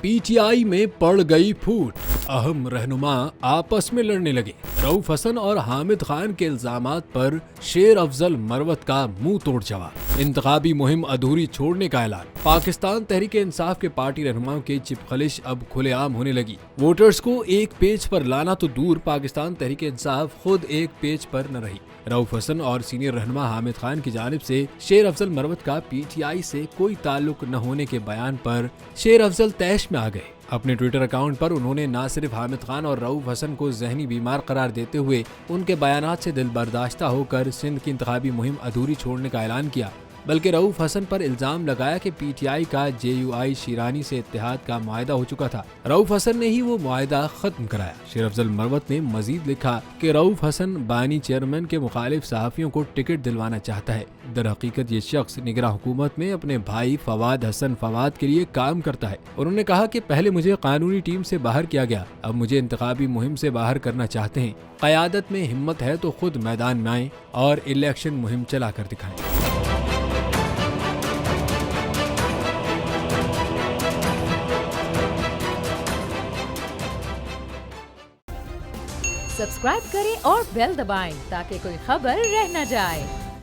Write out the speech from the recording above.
PTI में पड़ गई फूट, अहम रहनुमा आपस में लड़ने लगे। रऊफ हसन और हामिद खान के इल्जामात पर शेर अफजल मरवत का मुंह तोड़ जवाब। इंतखाबी मुहिम अधूरी छोड़ने का ऐलान। पाकिस्तान तहरीक इंसाफ के पार्टी रहनुमाओं की चिपखलिश अब खुलेआम होने लगी। वोटर्स को एक पेज पर लाना तो दूर, पाकिस्तान तहरीक इंसाफ खुद एक पेज पर न रही। रऊफ हसन और सीनियर रहनुमा हामिद खान की जानिब से शेर अफजल मरवत का पीटीआई से कोई ताल्लुक न होने के बयान पर शेर अफजल तैश में आ गए। अपने ट्विटर अकाउंट पर उन्होंने न सिर्फ हामिद खान और रऊफ हसन को जहनी बीमार करार देते हुए उनके बयानात से दिल बर्दाश्ता होकर सिंध की इंतखाबी मुहिम अधूरी छोड़ने का ऐलान किया, बल्कि रऊफ हसन पर इल्जाम लगाया कि पीटीआई का जेयूआई शीरानी से इत्तेहाद का मुआहदा हो चुका था। रऊफ हसन ने ही वो मुआहदा खत्म कराया। शेर अफजल मरवत ने मजीद लिखा कि रऊफ हसन बानी चेयरमैन के मुखालिफ सहाफियों को टिकट दिलवाना चाहता है। दर हकीकत ये शख्स निगरां हुकूमत में अपने भाई फवाद हसन फवाद के लिए काम करता है। उन्होंने कहा कि पहले मुझे कानूनी टीम से बाहर किया गया, अब मुझे इंतखाबी मुहिम से बाहर करना चाहते हैं। क़यादत में हिम्मत है तो खुद मैदान में आए और इलेक्शन मुहिम चला कर दिखाएं। सब्सक्राइब करें और बेल दबाएं ताकि कोई खबर रह न जाए।